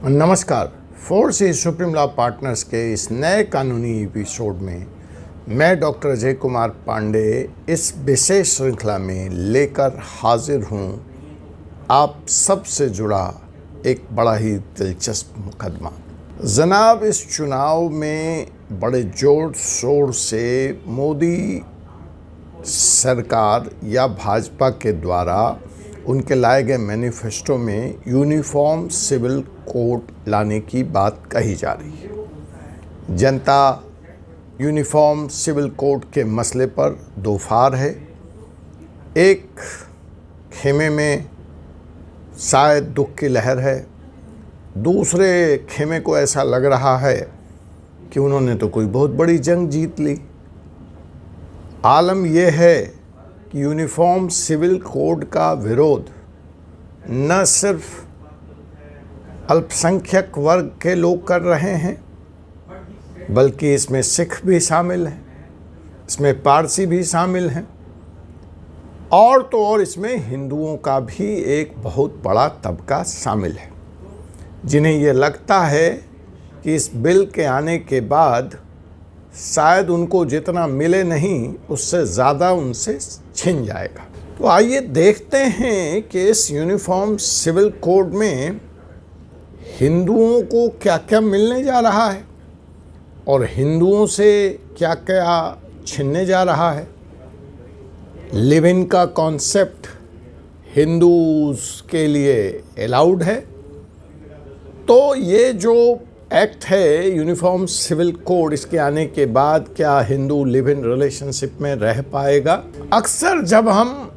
नमस्कार। Force supreme law partners के इस नए कानूनी एपिसोड में मैं डॉक्टर अजय कुमार पांडे इस विशेष श्रृंखला में लेकर हाजिर हूँ आप सबसे जुड़ा एक बड़ा ही दिलचस्प मुकदमा। जनाब, इस चुनाव में बड़े जोर शोर से मोदी सरकार या भाजपा के द्वारा उनके लाए गए मैनिफेस्टो में यूनिफॉर्म सिविल कोड लाने की बात कही जा रही है। जनता यूनिफॉर्म सिविल कोड के मसले पर दो फार है। एक खेमे में शायद दुख की लहर है, दूसरे खेमे को ऐसा लग रहा है कि उन्होंने तो कोई बहुत बड़ी जंग जीत ली। आलम यह है कि यूनिफॉर्म सिविल कोड का विरोध न सिर्फ अल्पसंख्यक वर्ग के लोग कर रहे हैं, बल्कि इसमें सिख भी शामिल हैं, इसमें पारसी भी शामिल हैं, और तो और इसमें हिंदुओं का भी एक बहुत बड़ा तबका शामिल है, जिन्हें ये लगता है कि इस बिल के आने के बाद शायद उनको जितना मिले नहीं उससे ज़्यादा उनसे छिन जाएगा। तो आइए देखते हैं कि इस यूनिफॉर्म सिविल कोड में हिंदुओं को क्या क्या मिलने जा रहा है और हिंदुओं से क्या क्या छिनने जा रहा है। लिव इन का कॉन्सेप्ट हिंदूज के लिए अलाउड है, तो ये जो एक्ट है यूनिफॉर्म सिविल कोड, इसके आने के बाद क्या हिंदू लिव इन रिलेशनशिप में रह पाएगा। अक्सर जब हम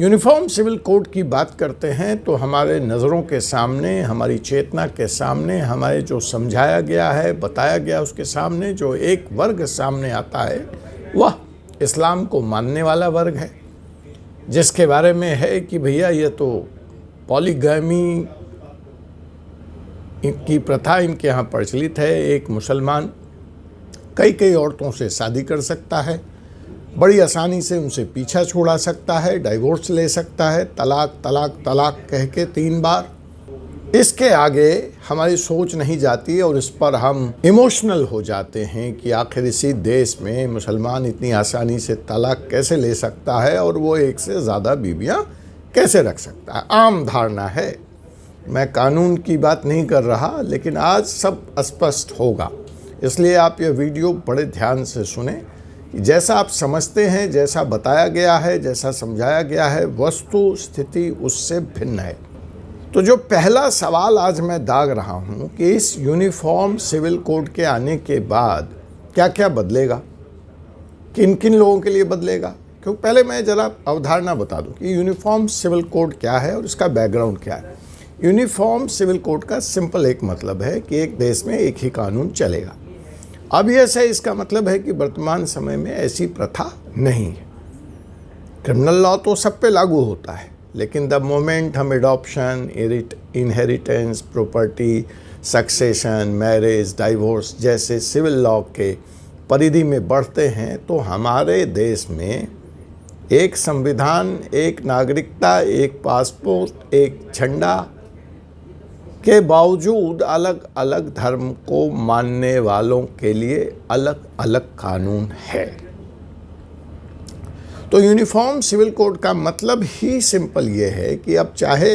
यूनिफॉर्म सिविल कोड की बात करते हैं तो हमारे नज़रों के सामने, हमारी चेतना के सामने, हमारे जो समझाया गया है, बताया गया, उसके सामने जो एक वर्ग सामने आता है वह इस्लाम को मानने वाला वर्ग है, जिसके बारे में है कि भैया ये तो पॉलीगैमी की प्रथा इनके यहाँ प्रचलित है। एक मुसलमान कई औरतों से शादी कर सकता है, बड़ी आसानी से उनसे पीछा छोड़ा सकता है, डाइवोर्स ले सकता है, तलाक तलाक तलाक कह के 3 बार। इसके आगे हमारी सोच नहीं जाती और इस पर हम इमोशनल हो जाते हैं कि आखिर इसी देश में मुसलमान इतनी आसानी से तलाक कैसे ले सकता है और वो एक से ज़्यादा बीवियाँ कैसे रख सकता है। आम धारणा है, मैं कानून की बात नहीं कर रहा, लेकिन आज सब स्पष्ट होगा, इसलिए आप ये वीडियो बड़े ध्यान से सुने कि जैसा आप समझते हैं, जैसा बताया गया है, जैसा समझाया गया है, वस्तु स्थिति उससे भिन्न है। तो जो पहला सवाल आज मैं दाग रहा हूँ कि इस यूनिफॉर्म सिविल कोड के आने के बाद क्या क्या बदलेगा, किन किन लोगों के लिए बदलेगा। क्योंकि पहले मैं ज़रा अवधारणा बता दूँ कि यूनिफॉर्म सिविल कोड क्या है और इसका बैकग्राउंड क्या है। यूनिफॉर्म सिविल कोड का सिंपल एक मतलब है कि एक देश में एक ही कानून चलेगा। अब ये से इसका मतलब है कि वर्तमान समय में ऐसी प्रथा नहीं है। क्रिमिनल लॉ तो सब पे लागू होता है, लेकिन द मोमेंट हम adoption, inheritance, property, succession, marriage, divorce जैसे सिविल लॉ के परिधि में बढ़ते हैं तो हमारे देश में एक संविधान, एक नागरिकता, एक पासपोर्ट, एक झंडा के बावजूद अलग अलग धर्म को मानने वालों के लिए अलग अलग कानून है। तो यूनिफॉर्म सिविल कोड का मतलब ही सिंपल ये है कि अब चाहे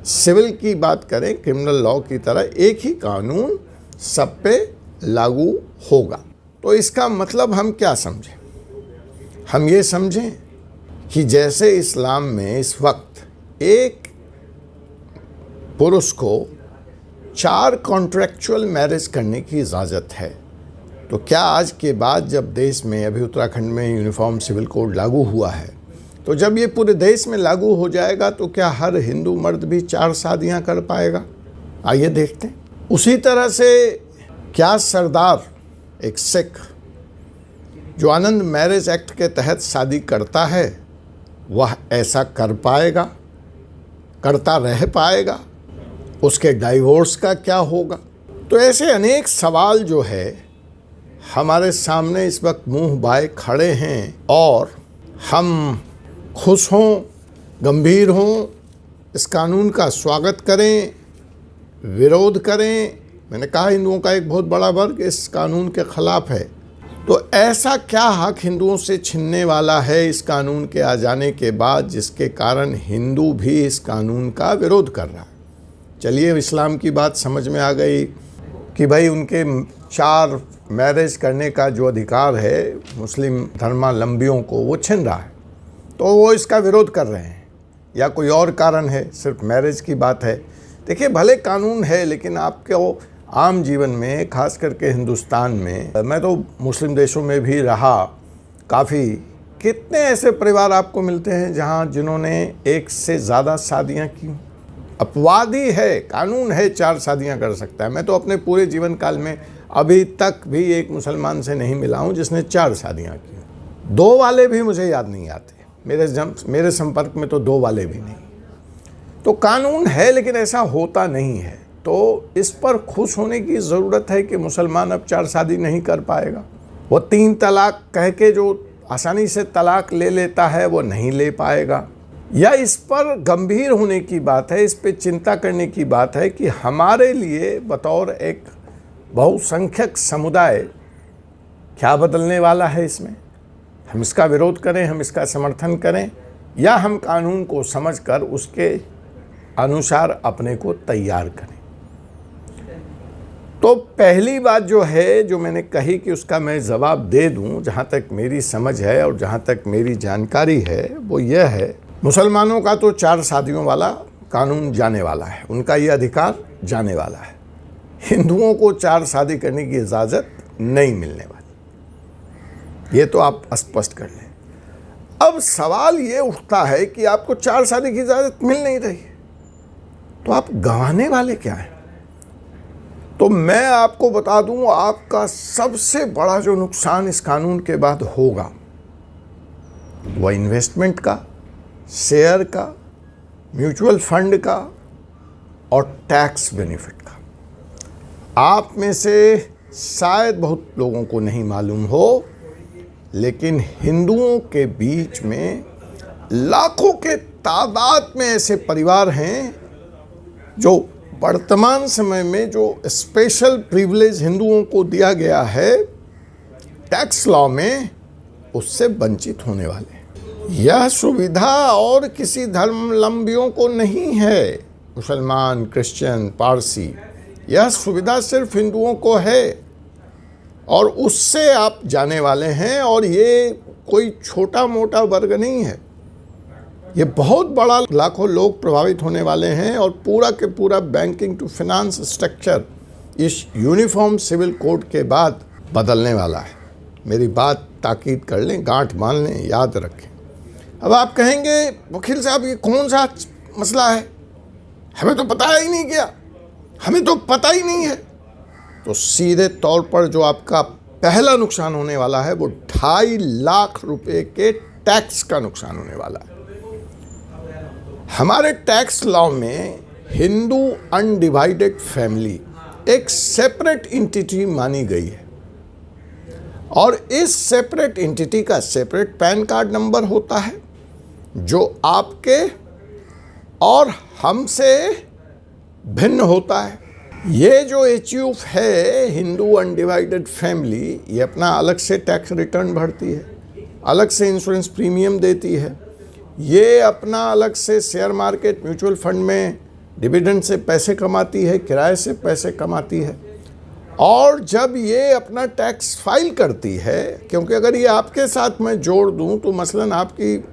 सिविल की बात करें, क्रिमिनल लॉ की तरह एक ही कानून सब पे लागू होगा। तो इसका मतलब हम क्या समझें? हम ये समझें कि जैसे इस्लाम में इस वक्त एक पुरुष को 4 कॉन्ट्रैक्चुअल मैरिज करने की इजाज़त है, तो क्या आज के बाद जब देश में, अभी उत्तराखंड में यूनिफॉर्म सिविल कोड लागू हुआ है, तो जब ये पूरे देश में लागू हो जाएगा तो क्या हर हिंदू मर्द भी 4 शादियां कर पाएगा? आइए देखते हैं। उसी तरह से क्या सरदार, एक सिख जो आनंद मैरिज एक्ट के तहत शादी करता है, वह ऐसा कर पाएगा, करता रह पाएगा? उसके डाइवोर्स का क्या होगा? तो ऐसे अनेक सवाल जो है हमारे सामने इस वक्त मुंह बाए खड़े हैं और हम खुश हों, गंभीर हों, इस कानून का स्वागत करें विरोध करें। मैंने कहा हिंदुओं का एक बहुत बड़ा वर्ग इस कानून के खिलाफ है। तो ऐसा क्या हक हिंदुओं से छीनने वाला है इस कानून के आ जाने के बाद, जिसके कारण हिंदू भी इस कानून का विरोध कर रहा है? चलिए, इस्लाम की बात समझ में आ गई कि भाई उनके 4 मैरिज करने का जो अधिकार है मुस्लिम धर्मावलंबियों को वो छीन रहा है, तो वो इसका विरोध कर रहे हैं, या कोई और कारण है, सिर्फ मैरिज की बात है। देखिए, भले कानून है, लेकिन आपको आम जीवन में, खास करके हिंदुस्तान में, मैं तो मुस्लिम देशों में भी रहा काफ़ी, कितने ऐसे परिवार आपको मिलते हैं जहाँ जिन्होंने एक से ज़्यादा शादियाँ की। अपवादी है, कानून है 4 शादियाँ कर सकता है। मैं तो अपने पूरे जीवन काल में अभी तक भी एक मुसलमान से नहीं मिला हूँ जिसने 4 शादियाँ की। 2 वाले भी मुझे याद नहीं आते, मेरे संपर्क में तो 2 वाले भी नहीं। तो कानून है, लेकिन ऐसा होता नहीं है। तो इस पर खुश होने की ज़रूरत है कि मुसलमान अब 4 शादी नहीं कर पाएगा। वो 3 तलाक कह के जो आसानी से तलाक ले लेता है वो नहीं ले पाएगा। या इस पर गंभीर होने की बात है, इस पे चिंता करने की बात है कि हमारे लिए बतौर एक बहुसंख्यक समुदाय क्या बदलने वाला है इसमें। हम इसका विरोध करें, हम इसका समर्थन करें, या हम कानून को समझकर उसके अनुसार अपने को तैयार करें। तो पहली बात जो है, जो मैंने कही कि उसका मैं जवाब दे दूं, जहाँ तक मेरी समझ है और जहाँ तक मेरी जानकारी है, वो यह है, मुसलमानों का तो 4 शादियों वाला कानून जाने वाला है, उनका ये अधिकार जाने वाला है। हिंदुओं को 4 शादी करने की इजाज़त नहीं मिलने वाली, ये तो आप स्पष्ट कर लें। अब सवाल ये उठता है कि आपको 4 शादी की इजाज़त मिल नहीं रही, तो आप गंवाने वाले क्या हैं? तो मैं आपको बता दूं, आपका सबसे बड़ा जो नुकसान इस कानून के बाद होगा वह इन्वेस्टमेंट का, शेयर का, म्यूचुअल फंड का और टैक्स बेनिफिट का। आप में से शायद बहुत लोगों को नहीं मालूम हो, लेकिन हिंदुओं के बीच में लाखों के तादाद में ऐसे परिवार हैं जो वर्तमान समय में जो स्पेशल प्रिविलेज हिंदुओं को दिया गया है टैक्स लॉ में, उससे वंचित होने वाले हैं। यह सुविधा और किसी धर्मावलंबियों को नहीं है, मुसलमान, क्रिश्चियन, पारसी, यह सुविधा सिर्फ हिंदुओं को है और उससे आप जाने वाले हैं। और ये कोई छोटा मोटा वर्ग नहीं है, ये बहुत बड़ा, लाखों लोग प्रभावित होने वाले हैं और पूरा के पूरा बैंकिंग टू फाइनेंस स्ट्रक्चर इस यूनिफॉर्म सिविल कोड के बाद बदलने वाला है। मेरी बात ताकीद कर लें, गांठ बांध लें, याद रखें। अब आप कहेंगे वकील साहब ये कौन सा मसला है, हमें तो पता ही नहीं गया, हमें तो पता ही नहीं है। तो सीधे तौर पर जो आपका पहला नुकसान होने वाला है वो 2.5 लाख रुपए के टैक्स का नुकसान होने वाला है। हमारे टैक्स लॉ में हिंदू अनडिवाइडेड फैमिली एक सेपरेट एंटिटी मानी गई है और इस सेपरेट एंटिटी का सेपरेट पैन कार्ड नंबर होता है जो आपके और हमसे भिन्न होता है। ये जो HUF है, हिंदू अनडिवाइडेड फैमिली, ये अपना अलग से टैक्स रिटर्न भरती है, अलग से इंश्योरेंस प्रीमियम देती है, ये अपना अलग से शेयर मार्केट, म्यूचुअल फंड में डिविडेंड से पैसे कमाती है, किराए से पैसे कमाती है। और जब ये अपना टैक्स फाइल करती है, क्योंकि अगर ये आपके साथ मैं जोड़ दूं तो मसलन आपकी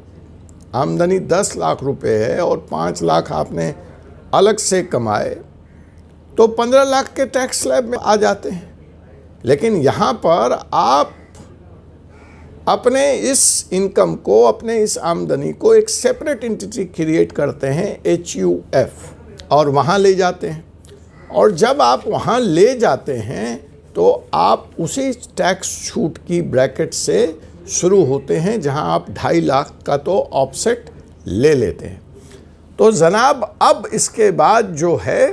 आमदनी 10 लाख रुपए है और 5 लाख आपने अलग से कमाए, तो 15 लाख के टैक्स स्लैब में आ जाते हैं। लेकिन यहाँ पर आप अपने इस इनकम को, अपने इस आमदनी को एक सेपरेट एंटिटी क्रिएट करते हैं HUF और वहाँ ले जाते हैं। और जब आप वहाँ ले जाते हैं तो आप उसी टैक्स छूट की ब्रैकेट से शुरू होते हैं जहाँ आप 2.5 लाख का तो ऑफसेट ले लेते हैं। तो जनाब अब इसके बाद जो है,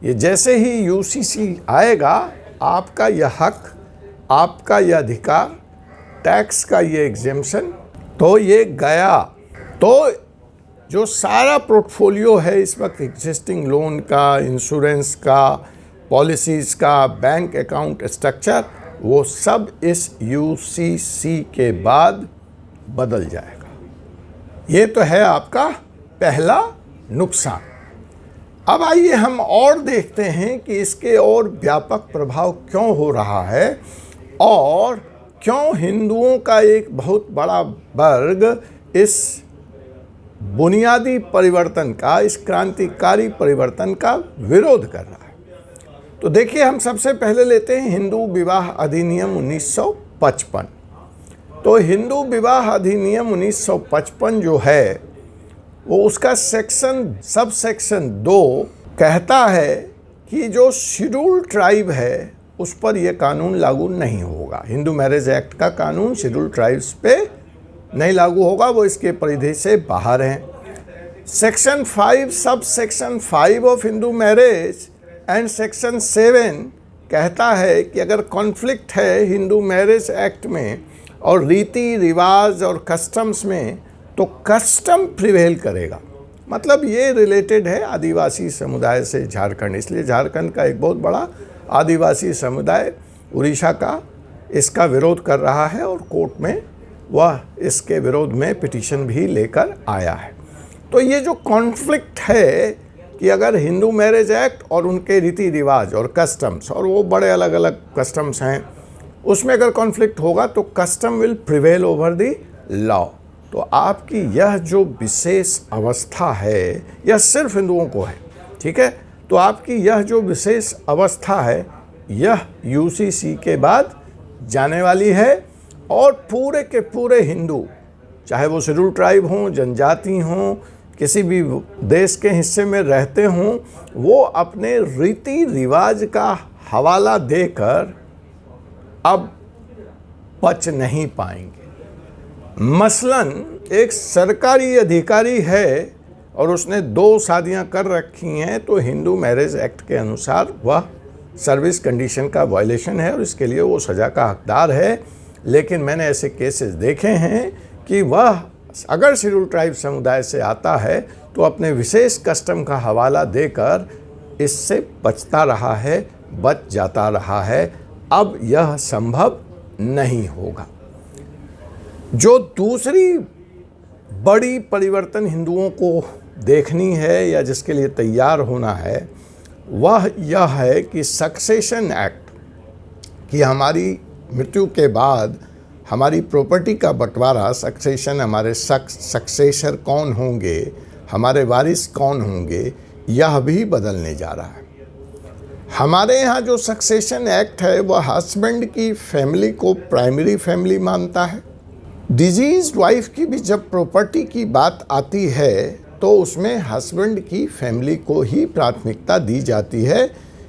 ये जैसे ही UCC आएगा, आपका यह हक, आपका यह अधिकार, टैक्स का ये एग्जेम्पशन, तो ये गया। तो जो सारा पोर्टफोलियो है इस वक्त एग्जिस्टिंग लोन का, इंश्योरेंस का, पॉलिसीज़ का, बैंक अकाउंट स्ट्रक्चर, वो सब इस यूसीसी के बाद बदल जाएगा। ये तो है आपका पहला नुकसान। अब आइए हम और देखते हैं कि इसके और व्यापक प्रभाव क्यों हो रहा है और क्यों हिंदुओं का एक बहुत बड़ा वर्ग इस बुनियादी परिवर्तन का, इस क्रांतिकारी परिवर्तन का विरोध कर रहा है। तो देखिए, हम सबसे पहले लेते हैं हिंदू विवाह अधिनियम 1955। तो हिंदू विवाह अधिनियम 1955 जो है वो उसका सब सेक्शन 2 कहता है कि जो शेड्यूल्ड ट्राइब है उस पर यह कानून लागू नहीं होगा। हिंदू मैरिज एक्ट का कानून शेड्यूल्ड ट्राइब्स पे नहीं लागू होगा, वो इसके परिधि से बाहर हैं। Section 5 sub section 5 of Hindu marriage and section 7 कहता है कि अगर कॉन्फ्लिक्ट है हिंदू मैरिज एक्ट में और रीति रिवाज और कस्टम्स में, तो कस्टम प्रिवेल करेगा। मतलब ये रिलेटेड है आदिवासी समुदाय से झारखंड, इसलिए झारखंड का एक बहुत बड़ा आदिवासी समुदाय उड़ीसा का इसका विरोध कर रहा है और कोर्ट में वह इसके विरोध में पिटीशन भी लेकर आया है। तो ये जो कॉन्फ्लिक्ट है कि अगर हिंदू मैरिज एक्ट और उनके रीति रिवाज और कस्टम्स, और वो बड़े अलग अलग कस्टम्स हैं, उसमें अगर कॉन्फ्लिक्ट होगा तो custom will prevail over the law. तो आपकी यह जो विशेष अवस्था है यह सिर्फ हिंदुओं को है, ठीक है। तो आपकी यह जो विशेष अवस्था है यह यूसीसी के बाद जाने वाली है और पूरे के पूरे हिंदू, चाहे वो शेड्यूल ट्राइब हों, जनजाति हों, किसी भी देश के हिस्से में रहते हों, वो अपने रीति रिवाज का हवाला देकर अब बच नहीं पाएंगे। मसलन एक सरकारी अधिकारी है और उसने 2 शादियां कर रखी हैं, तो हिंदू मैरिज एक्ट के अनुसार वह सर्विस कंडीशन का वायलेशन है और इसके लिए वो सज़ा का हकदार है। लेकिन मैंने ऐसे केसेस देखे हैं कि वह अगर शेड्यूल ट्राइब समुदाय से आता है तो अपने विशेष कस्टम का हवाला देकर इससे बचता रहा है, बच जाता रहा है। अब यह संभव नहीं होगा। जो दूसरी बड़ी परिवर्तन हिंदुओं को देखनी है या जिसके लिए तैयार होना है वह यह है कि सक्सेशन एक्ट, कि हमारी मृत्यु के बाद हमारी प्रॉपर्टी का बंटवारा, सक्सेशन, हमारे सक्सेसर कौन होंगे, हमारे वारिस कौन होंगे, यह भी बदलने जा रहा है। हमारे यहाँ जो सक्सेशन एक्ट है वह हस्बैंड की फैमिली को प्राइमरी फैमिली मानता है। डिजीज वाइफ की भी जब प्रॉपर्टी की बात आती है तो उसमें हस्बैंड की फैमिली को ही प्राथमिकता दी जाती है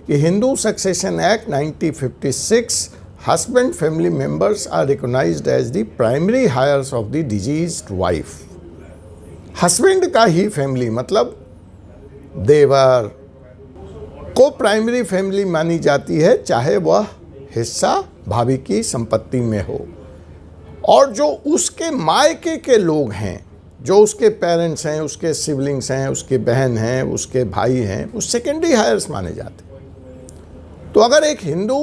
कि Hindu succession act 1956 husband family members are recognized as the primary heirs of the deceased wife। Husband का ही फैमिली मतलब देवर को प्राइमरी फैमिली मानी जाती है, चाहे वह हिस्सा भाभी की संपत्ति में हो। और जो उसके मायके के लोग हैं, जो उसके पेरेंट्स हैं, उसके सिबलिंग्स हैं, उसके बहन हैं, उसके भाई हैं, वो सेकेंडरी हायर्स माने जाते हैं। तो अगर एक हिंदू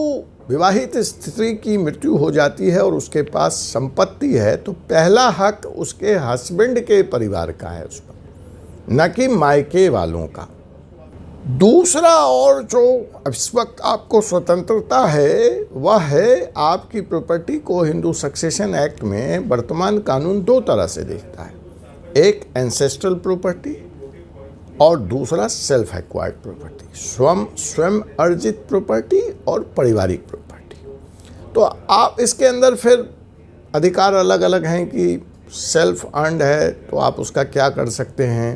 विवाहित स्त्री की मृत्यु हो जाती है और उसके पास संपत्ति है तो पहला हक उसके हस्बैंड के परिवार का है उस पर, न कि मायके वालों का। दूसरा और जो इस वक्त आपको स्वतंत्रता है वह है आपकी प्रॉपर्टी को हिंदू सक्सेशन एक्ट में वर्तमान कानून 2 तरह से देखता है, एक एंसेस्ट्रल प्रॉपर्टी और दूसरा सेल्फ एक्वायर्ड प्रॉपर्टी, स्वयं अर्जित प्रॉपर्टी और पारिवारिक प्रॉपर्टी। तो आप इसके अंदर फिर अधिकार अलग अलग हैं कि सेल्फ अर्न्ड है तो आप उसका क्या कर सकते हैं,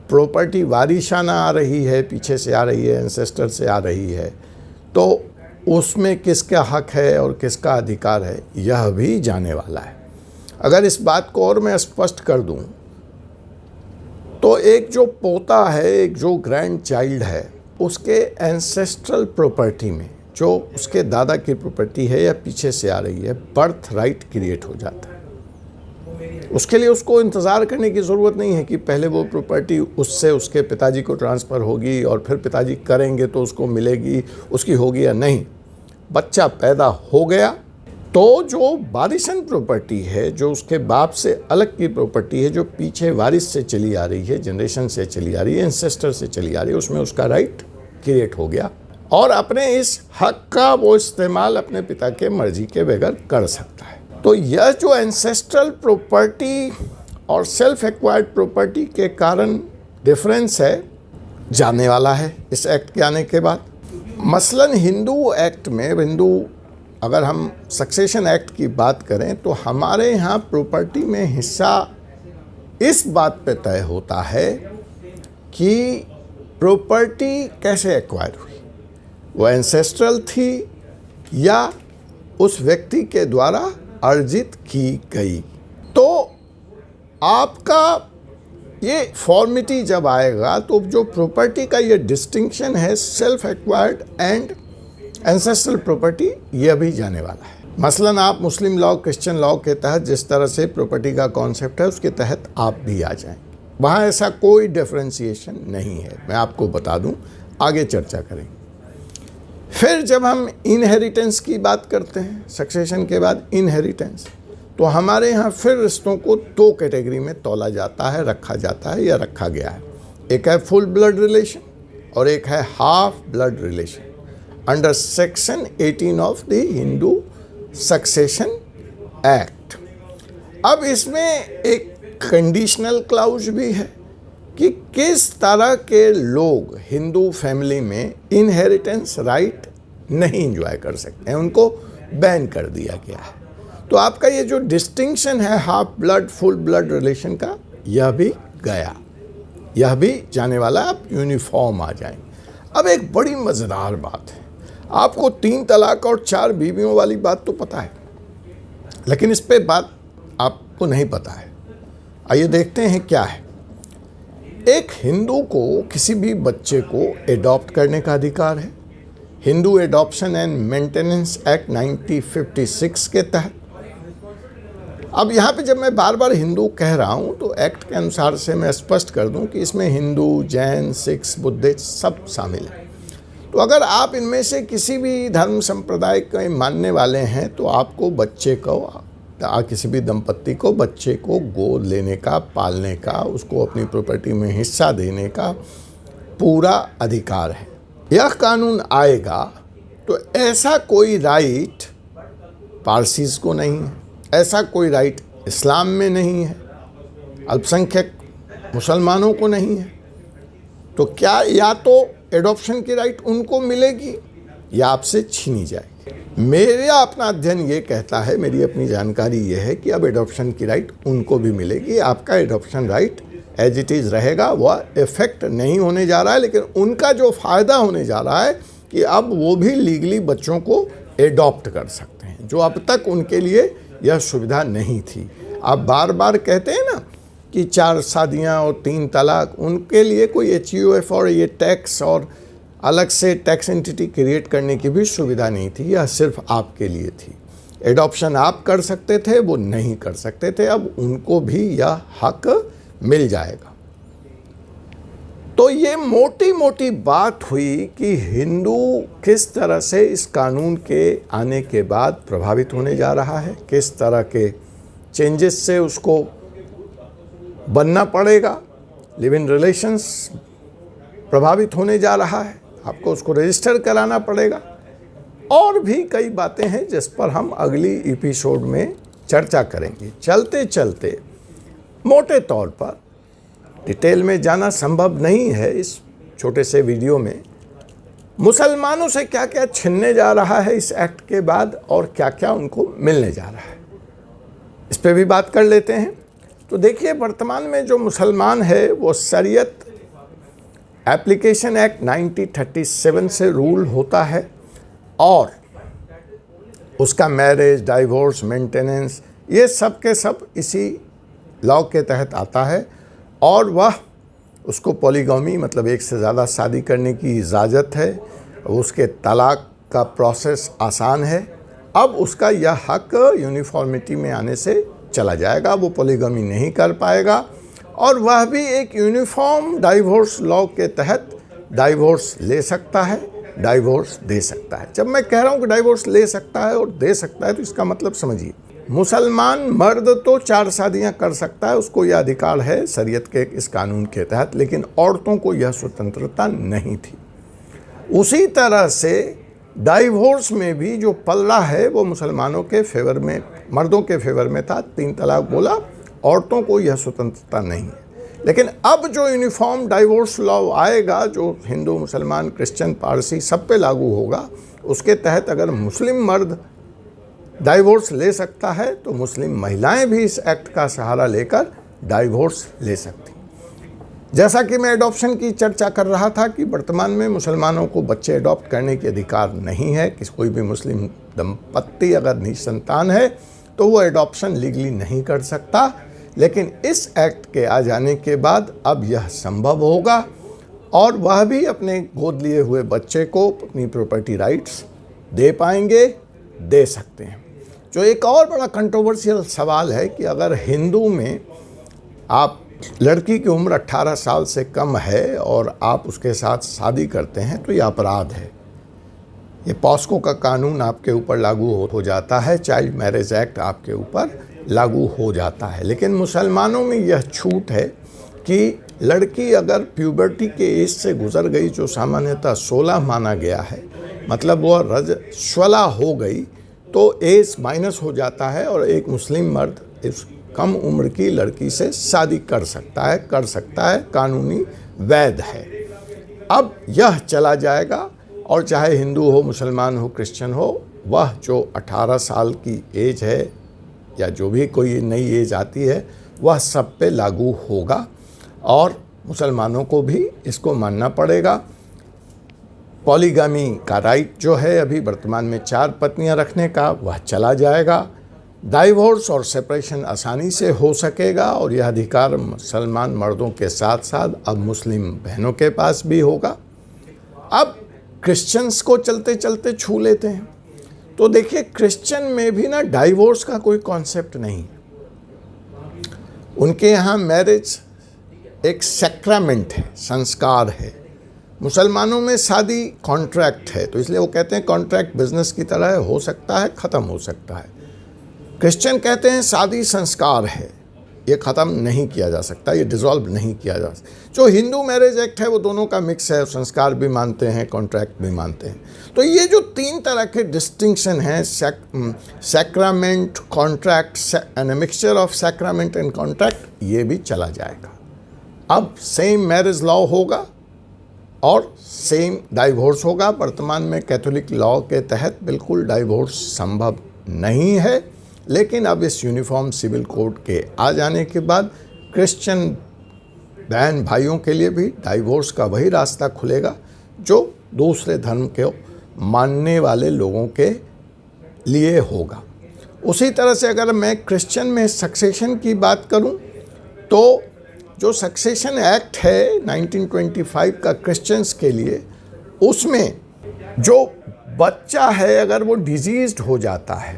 प्रॉपर्टी वारिशाना आ रही है, पीछे से आ रही है, एंसेस्टर से आ रही है, तो उसमें किसका हक है और किसका अधिकार है यह भी जाने वाला है। अगर इस बात को और मैं स्पष्ट कर दूं तो एक जो पोता है, एक जो ग्रैंड चाइल्ड है, उसके एंसेस्ट्रल प्रॉपर्टी में जो उसके दादा की प्रॉपर्टी है या पीछे से आ रही है, बर्थ राइट क्रिएट हो जाता है। उसके लिए उसको इंतज़ार करने की ज़रूरत नहीं है कि पहले वो प्रॉपर्टी उससे उसके पिताजी को ट्रांसफ़र होगी और फिर पिताजी करेंगे तो उसको मिलेगी, उसकी होगी या नहीं। बच्चा पैदा हो गया तो जो वारिसन प्रॉपर्टी है, जो उसके बाप से अलग की प्रॉपर्टी है, जो पीछे वारिस से चली आ रही है, जनरेशन से चली आ रही है, एंसेस्टर से चली आ रही है, उसमें उसका राइट क्रिएट हो गया और अपने इस हक का वो इस्तेमाल अपने पिता के मर्जी के बगैर कर सकता है। तो यह जो एंसेस्ट्रल प्रॉपर्टी और सेल्फ एक्वायर्ड प्रॉपर्टी के कारण डिफरेंस है, जानने वाला है इस एक्ट के आने के बाद। मसलन हिंदू एक्ट में, अगर हम सक्सेशन एक्ट की बात करें तो हमारे यहाँ प्रॉपर्टी में हिस्सा इस बात पे तय होता है कि प्रॉपर्टी कैसे एक्वायर हुई, वो एंसेस्ट्रल थी या उस व्यक्ति के द्वारा अर्जित की गई। तो आपका ये फॉर्मिटी जब आएगा तो जो प्रॉपर्टी का ये डिस्टिंक्शन है self acquired and ancestral property, यह भी जाने वाला है। मसलन आप मुस्लिम लॉ, क्रिश्चियन लॉ के तहत जिस तरह से प्रॉपर्टी का कॉन्सेप्ट है उसके तहत आप भी आ जाएं। वहाँ ऐसा कोई डिफरेंशिएशन नहीं है, मैं आपको बता दूं, आगे चर्चा करेंगे। फिर जब हम इनहेरिटेंस की बात करते हैं, सक्सेशन के बाद इनहेरिटेंस, तो हमारे यहाँ फिर रिश्तों को दो कैटेगरी में तौला जाता है, रखा जाता है या रखा गया है। एक है फुल ब्लड रिलेशन और एक है half blood relation under section 18 of the Hindu succession act. अब इसमें एक कंडीशनल क्लाउज भी है कि किस तरह के लोग हिंदू फैमिली में इनहेरिटेंस राइट नहीं एंजॉय कर सकते हैं, उनको बैन कर दिया गया है। तो आपका ये जो डिस्टिंक्शन है half blood full blood relation का, यह भी गया, यह भी जाने वाला, आप यूनिफॉर्म आ जाएंगे। अब एक बड़ी मज़ेदार बात है, आपको 3 तलाक और 4 बीवियों वाली बात तो पता है, लेकिन इस पे बात आपको नहीं पता है। आइए देखते हैं क्या है। एक हिंदू को किसी भी बच्चे को एडॉप्ट करने का अधिकार है, Hindu adoption and maintenance act 1956 के तहत। अब यहाँ पे जब मैं बार बार हिंदू कह रहा हूँ तो एक्ट के अनुसार से मैं स्पष्ट कर दूँ कि इसमें हिंदू, जैन, सिख, बुद्धिस्ट सब शामिल हैं। तो अगर आप इनमें से किसी भी धर्म संप्रदाय के मानने वाले हैं तो आपको बच्चे को, किसी भी दंपत्ति को बच्चे को गोद लेने का, पालने का, उसको अपनी प्रॉपर्टी में हिस्सा देने का पूरा अधिकार है। यह कानून आएगा तो ऐसा कोई राइट पारसीज को नहीं है, ऐसा कोई राइट इस्लाम में नहीं है, अल्पसंख्यक मुसलमानों को नहीं है। तो क्या या तो एडॉप्शन की राइट उनको मिलेगी या आपसे छीनी जाएगी। मेरा अपना अध्ययन ये कहता है, मेरी अपनी जानकारी ये है कि अब एडॉप्शन की राइट उनको भी मिलेगी। आपका adoption right as it is रहेगा, वह इफेक्ट नहीं होने जा रहा है, लेकिन उनका जो फ़ायदा होने जा रहा है कि अब वो भी लीगली बच्चों को एडॉप्ट कर सकते हैं, जो अब तक उनके लिए यह सुविधा नहीं थी। आप बार बार कहते हैं ना कि 4 शादियाँ और 3 तलाक, उनके लिए कोई HUF और ये टैक्स और अलग से टैक्स एंटिटी क्रिएट करने की भी सुविधा नहीं थी, यह सिर्फ आपके लिए थी। एडॉप्शन आप कर सकते थे, वो नहीं कर सकते थे, अब उनको भी यह हक मिल जाएगा। तो ये मोटी मोटी बात हुई कि हिंदू किस तरह से इस कानून के आने के बाद प्रभावित होने जा रहा है, किस तरह के चेंजेस से उसको बनना पड़ेगा, लिव इन रिलेशंस प्रभावित होने जा रहा है, आपको उसको रजिस्टर कराना पड़ेगा, और भी कई बातें हैं जिस पर हम अगली एपिसोड में चर्चा करेंगे। चलते चलते मोटे तौर पर डिटेल में जाना संभव नहीं है इस छोटे से वीडियो में, मुसलमानों से क्या क्या छिनने जा रहा है इस एक्ट के बाद और क्या क्या उनको मिलने जा रहा है, इस पे भी बात कर लेते हैं। तो देखिए, वर्तमान में जो मुसलमान है वो शरीयत एप्लीकेशन एक्ट 1937 से रूल होता है और उसका मैरिज, डाइवोर्स, मेंटेनेंस, ये सब के सब इसी लॉ के तहत आता है और वह उसको पॉलीगैमी मतलब एक से ज़्यादा शादी करने की इजाज़त है, उसके तलाक का प्रोसेस आसान है। अब उसका यह हक यूनिफॉर्मिटी में आने से चला जाएगा, वो पॉलीगमी नहीं कर पाएगा और वह भी एक यूनिफॉर्म डाइवोर्स लॉ के तहत डाइवोर्स ले सकता है, डाइवोर्स दे सकता है। जब मैं कह रहा हूँ कि डाइवोर्स ले सकता है और दे सकता है तो इसका मतलब समझिए, मुसलमान मर्द तो 4 शादियाँ कर सकता है, उसको यह अधिकार है शरीयत के इस कानून के तहत, लेकिन औरतों को यह स्वतंत्रता नहीं थी। उसी तरह से डाइवोर्स में भी जो पल्ला है वो मुसलमानों के फेवर में, मर्दों के फेवर में था, 3 तलाक बोला, औरतों को यह स्वतंत्रता नहीं है। लेकिन अब जो यूनिफॉर्म डाइवोर्स लॉ आएगा, जो हिंदू, मुसलमान, क्रिश्चियन, पारसी सब पे लागू होगा, उसके तहत अगर मुस्लिम मर्द डाइवोर्स ले सकता है तो मुस्लिम महिलाएं भी इस एक्ट का सहारा लेकर डाइवोर्स ले सकती। जैसा कि मैं एडॉप्शन की चर्चा कर रहा था कि वर्तमान में मुसलमानों को बच्चे एडॉप्ट करने के अधिकार नहीं है, कि कोई भी मुस्लिम दंपत्ति अगर निसंतान है तो वो एडॉप्शन लीगली नहीं कर सकता, लेकिन इस एक्ट के आ जाने के बाद अब यह संभव होगा और वह भी अपने गोद लिए हुए बच्चे को अपनी प्रॉपर्टी राइट्स दे पाएंगे, दे सकते हैं। जो एक और बड़ा कंट्रोवर्शियल सवाल है कि अगर हिंदू में आप लड़की की उम्र 18 साल से कम है और आप उसके साथ शादी करते हैं तो यह अपराध है। ये पॉस्को का कानून आपके ऊपर लागू हो जाता है, चाइल्ड मैरिज एक्ट आपके ऊपर लागू हो जाता है। लेकिन मुसलमानों में यह छूट है कि लड़की अगर प्यूबर्टी के एज से गुजर गई, जो सामान्यतः 16 माना गया है, मतलब वह रजस्वला हो गई, तो एज माइनस हो जाता है और एक मुस्लिम मर्द इस कम उम्र की लड़की से शादी कर सकता है, कानूनी वैध है। अब यह चला जाएगा और चाहे हिंदू हो, मुसलमान हो, क्रिश्चियन हो, वह जो 18 साल की एज है या जो भी कोई नई एज आती है वह सब पे लागू होगा और मुसलमानों को भी इसको मानना पड़ेगा। पॉलीगामी का राइट जो है अभी वर्तमान में 4 पत्नियां रखने का, वह चला जाएगा। डाइवोर्स और सेपरेशन आसानी से हो सकेगा और यह अधिकार मुसलमान मर्दों के साथ साथ अब मुस्लिम बहनों के पास भी होगा। अब क्रिश्चियंस को चलते चलते छू लेते हैं तो देखिए, क्रिश्चियन में भी ना डाइवोर्स का कोई कॉन्सेप्ट नहीं। उनके यहाँ मैरिज एक सैक्रामेंट है, संस्कार है। मुसलमानों में शादी कॉन्ट्रैक्ट है, तो इसलिए वो कहते हैं कॉन्ट्रैक्ट बिजनेस की तरह हो सकता है, ख़त्म हो सकता है। क्रिश्चियन कहते हैं शादी संस्कार है, ये ख़त्म नहीं किया जा सकता, ये डिसॉल्व नहीं किया जा सकता। जो हिंदू मैरिज एक्ट है वो दोनों का मिक्स है, संस्कार भी मानते हैं, कॉन्ट्रैक्ट भी मानते हैं। तो ये जो 3 तरह के डिस्टिंक्शन हैं, sacrament, contract and a mixture of sacrament and contract, ये भी चला जाएगा। अब सेम मैरिज लॉ होगा और सेम डाइवोर्स होगा। वर्तमान में कैथोलिक लॉ के तहत बिल्कुल डाइवोर्स संभव नहीं है, लेकिन अब इस यूनिफॉर्म सिविल कोड के आ जाने के बाद क्रिश्चियन बहन भाइयों के लिए भी डाइवोर्स का वही रास्ता खुलेगा जो दूसरे धर्म के मानने वाले लोगों के लिए होगा। उसी तरह से अगर मैं क्रिश्चियन में सक्सेशन की बात करूं तो जो सक्सेशन एक्ट है 1925 का क्रिश्चियंस के लिए, उसमें जो बच्चा है अगर वो डिजीज्ड हो जाता है,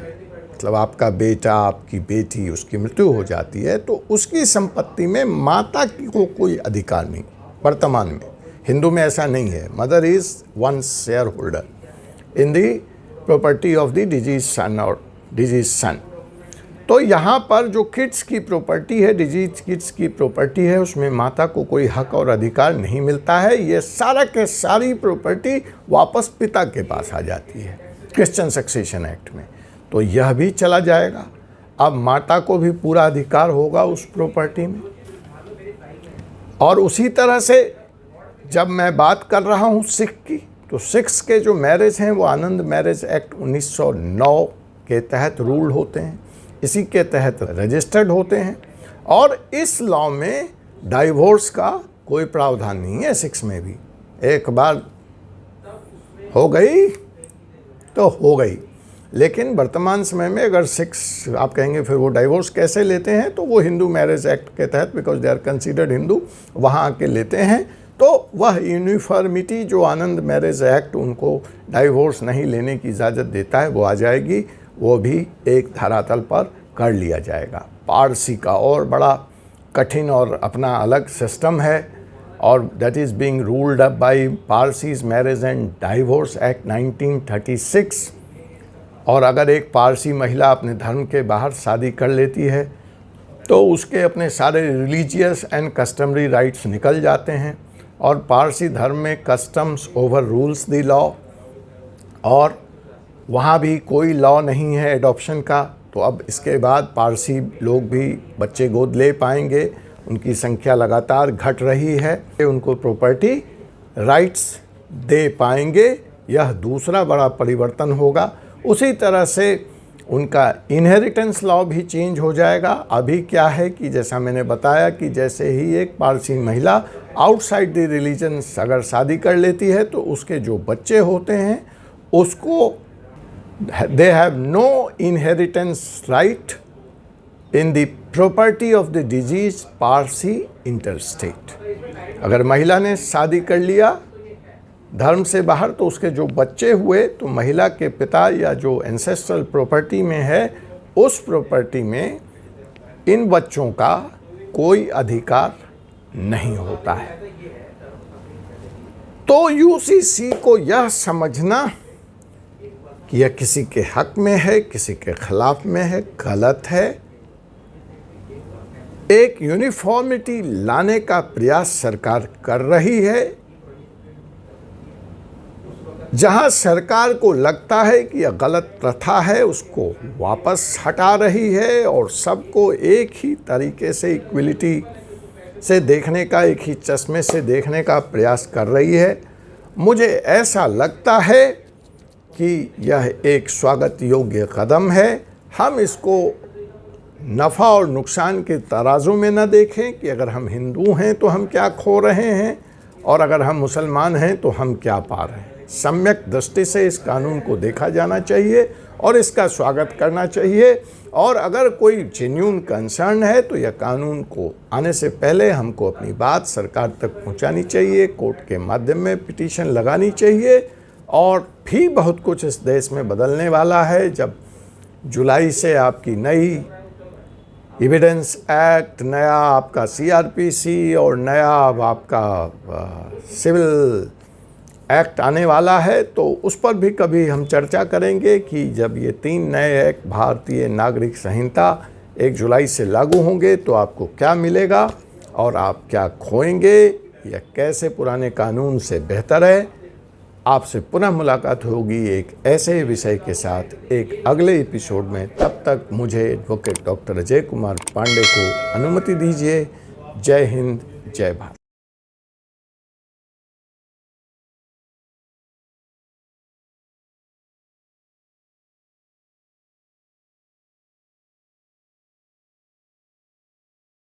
मतलब आपका बेटा, आपकी बेटी, उसकी मृत्यु हो जाती है, तो उसकी संपत्ति में माता को कोई अधिकार नहीं। वर्तमान में हिंदू में ऐसा नहीं है। Mother is one shareholder in the property of the deceased son और डिजीज सन। तो यहाँ पर जो किड्स की प्रॉपर्टी है, डिजीज किड्स की प्रॉपर्टी है, उसमें माता को कोई हक और अधिकार नहीं मिलता है। ये सारा के सारी प्रॉपर्टी वापस पिता के पास आ जाती है क्रिश्चियन सक्सेशन एक्ट में। तो यह भी चला जाएगा। अब माता को भी पूरा अधिकार होगा उस प्रॉपर्टी में। और उसी तरह से जब मैं बात कर रहा हूँ सिख की, तो सिख्स के जो मैरिज हैं वो आनंद मैरिज एक्ट 1909 के तहत रूल होते हैं, इसी के तहत रजिस्टर्ड होते हैं और इस लॉ में डाइवोर्स का कोई प्रावधान नहीं है। सिख्स में भी एक बार हो गई तो हो गई, लेकिन वर्तमान समय में अगर सिख्स आप कहेंगे फिर वो डाइवोर्स कैसे लेते हैं, तो वो हिंदू मैरिज एक्ट के तहत, because they are considered Hindu, वहाँ आके लेते हैं। तो वह यूनिफॉर्मिटी जो आनंद मैरिज एक्ट उनको डाइवोर्स नहीं लेने की इजाज़त देता है वो आ जाएगी। वो भी एक धरातल पर कर लिया जाएगा। पारसी का और बड़ा कठिन और अपना अलग सिस्टम है, और that is being ruled up by Parsis marriage and divorce act 1936। और अगर एक पारसी महिला अपने धर्म के बाहर शादी कर लेती है तो उसके अपने सारे रिलीजियस एंड कस्टमरी राइट्स निकल जाते हैं, और पारसी धर्म में customs over rules the law, और वहाँ भी कोई लॉ नहीं है एडॉप्शन का। तो अब इसके बाद पारसी लोग भी बच्चे गोद ले पाएंगे, उनकी संख्या लगातार घट रही है, उनको प्रॉपर्टी राइट्स दे पाएंगे। यह दूसरा बड़ा परिवर्तन होगा। उसी तरह से उनका इनहेरिटेंस लॉ भी चेंज हो जाएगा। अभी क्या है कि जैसा मैंने बताया कि जैसे ही एक पारसी महिला आउटसाइड द रिलीजन अगर शादी कर लेती है तो उसके जो बच्चे होते हैं उसको they have no inheritance right in the property of the deceased Parsi intestate. अगर महिला ने शादी कर लिया धर्म से बाहर तो उसके जो बच्चे हुए तो महिला के पिता या जो एंसेस्ट्रल प्रॉपर्टी में है उस प्रॉपर्टी में इन बच्चों का कोई अधिकार नहीं होता है। तो यूसीसी को यह समझना कि यह किसी के हक में है, किसी के खिलाफ में है, गलत है। एक यूनिफॉर्मिटी लाने का प्रयास सरकार कर रही है। जहां सरकार को लगता है कि यह गलत प्रथा है उसको वापस हटा रही है और सबको एक ही तरीके से इक्वलिटी से देखने का, एक ही चश्मे से देखने का प्रयास कर रही है। मुझे ऐसा लगता है कि यह एक स्वागत योग्य कदम है। हम इसको नफ़ा और नुकसान के तराजू में न देखें कि अगर हम हिंदू हैं तो हम क्या खो रहे हैं और अगर हम मुसलमान हैं तो हम क्या पा रहे हैं। सम्यक दृष्टि से इस कानून को देखा जाना चाहिए और इसका स्वागत करना चाहिए। और अगर कोई जेन्युइन कंसर्न है तो यह कानून को आने से पहले हमको अपनी बात सरकार तक पहुंचानी चाहिए, कोर्ट के माध्यम में पिटीशन लगानी चाहिए। और भी बहुत कुछ इस देश में बदलने वाला है जब जुलाई से आपकी नई एविडेंस एक्ट, नया आपका सीआरपीसी और नया आपका सिविल एक्ट आने वाला है। तो उस पर भी कभी हम चर्चा करेंगे कि जब ये 3 नए एक्ट भारतीय नागरिक संहिता 1 जुलाई से लागू होंगे तो आपको क्या मिलेगा और आप क्या खोएंगे या कैसे पुराने कानून से बेहतर है। आपसे पुनः मुलाकात होगी एक ऐसे विषय के साथ एक अगले एपिसोड में। तब तक मुझे एडवोकेट डॉक्टर अजय कुमार पांडे को अनुमति दीजिए। जय हिंद, जय भारत।